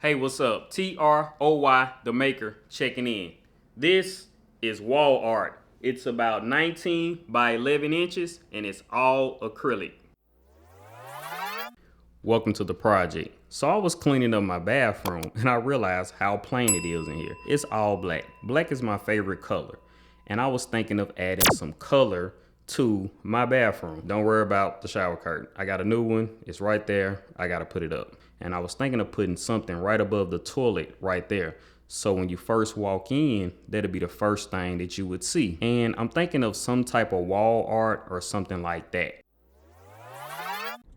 Hey, what's up? TROY, the maker, checking in. This is wall art. It's about 19 by 11 inches and it's all acrylic. Welcome to the project. So I was cleaning up my bathroom and I realized how plain it is in here. It's all black. Black is my favorite color. And I was thinking of adding some color to my bathroom. Don't worry about the shower curtain. I got a new one. It's right there. I got to put it up. And I was thinking of putting something right above the toilet right there. So when you first walk in, that'll be the first thing that you would see. And I'm thinking of some type of wall art or something like that.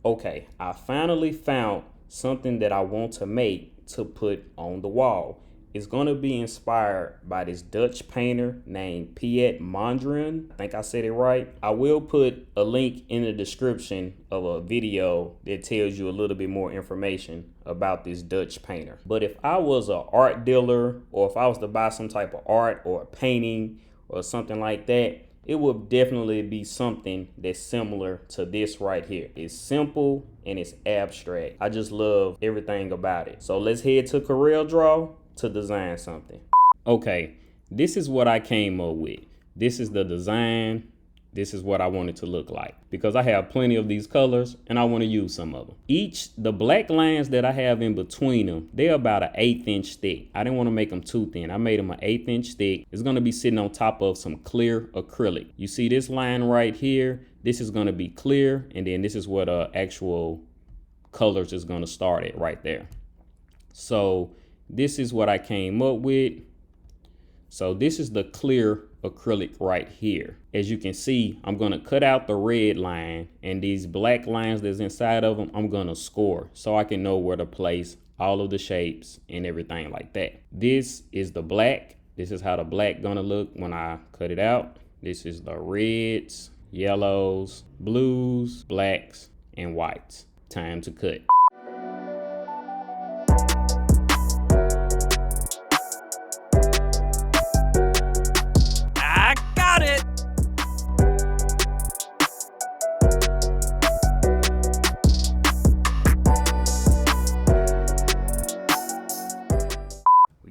Okay, I finally found something that I want to make to put on the wall. It's gonna be inspired by this Dutch painter named Piet Mondrian. I think I said it right. I will put a link in the description of a video that tells you a little bit more information about this Dutch painter. But if I was an art dealer, or if I was to buy some type of art or a painting or something like that, it would definitely be something that's similar to this right here. It's simple and it's abstract. I just love everything about it. So let's head to CorelDRAW to design something. Okay, this is what I came up with. This is the design. This is what I want it to look like, because I have plenty of these colors and I want to use some of them. The black lines that I have in between them, they're about an 1/8 inch thick. I didn't want to make them too thin. I made them an 1/8 inch thick. It's going to be sitting on top of some clear acrylic. You see this line right here? This is going to be clear, and then this is what actual colors is going to start at right there. So this is what I came up with. So this is the clear acrylic right here. As you can see, I'm gonna cut out the red line, and these black lines that's inside of them, I'm gonna score so I can know where to place all of the shapes and everything like that. This is the black. This is how the black gonna look when I cut it out. This is the reds, yellows, blues, blacks, and whites. Time to cut.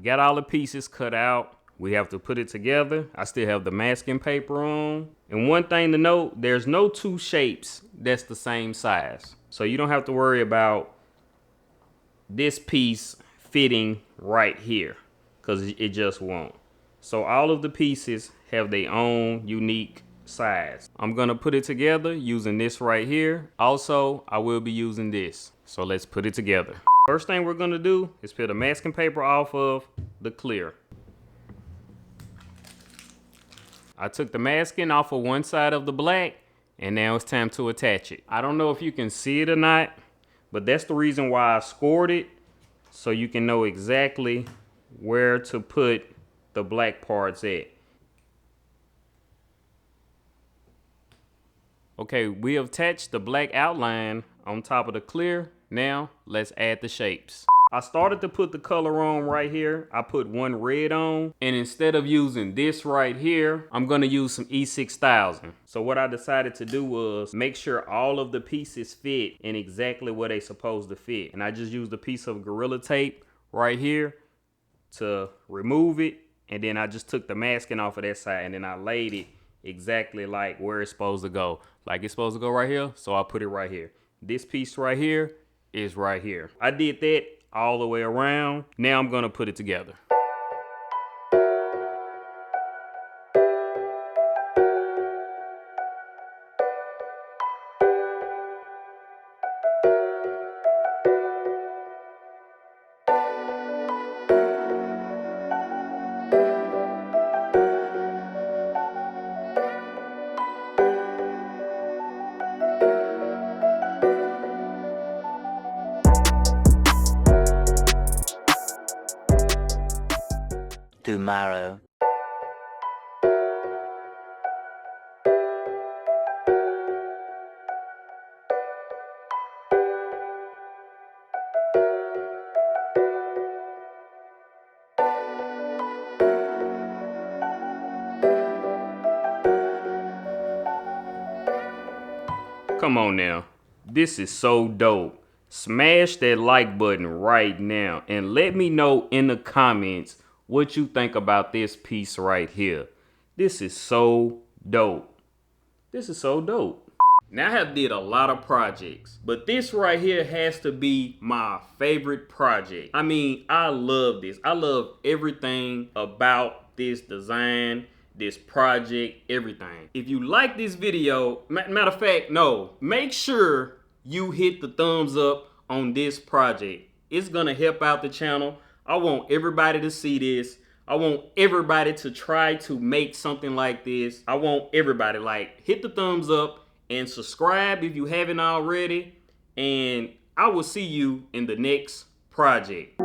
Got all the pieces cut out. We have to put it together. I still have the masking paper on. And one thing to note, there's no two shapes that's the same size. So you don't have to worry about this piece fitting right here, because it just won't. So all of the pieces have their own unique size. I'm gonna put it together using this right here. Also, I will be using this. So let's put it together. First thing we're gonna do is peel the masking paper off of the clear. I took the masking off of one side of the black, and now it's time to attach it. I don't know if you can see it or not, but that's the reason why I scored it, so you can know exactly where to put the black parts at. Okay, we have attached the black outline on top of the clear. Now, let's add the shapes. I started to put the color on right here. I put one red on, and instead of using this right here, I'm gonna use some E6000. So what I decided to do was make sure all of the pieces fit in exactly where they supposed to fit. And I just used a piece of Gorilla Tape right here to remove it. And then I just took the masking off of that side, and then I laid it exactly like where it's supposed to go. Like it's supposed to go right here, so I put it right here. This piece right here is right here. I did that all the way around. Now I'm gonna put it together. Tomorrow. Come on now. This is so dope. Smash that like button right now and let me know in the comments what you think about this piece right here. This is so dope. This is so dope. Now I have did a lot of projects, but this right here has to be my favorite project. I mean, I love this. I love everything about this design, this project, everything. If you like this video, matter of fact, no, make sure you hit the thumbs up on this project. It's gonna help out the channel. I want everybody to see this. I want everybody to try to make something like this. I want everybody, like, hit the thumbs up and subscribe if you haven't already. And I will see you in the next project.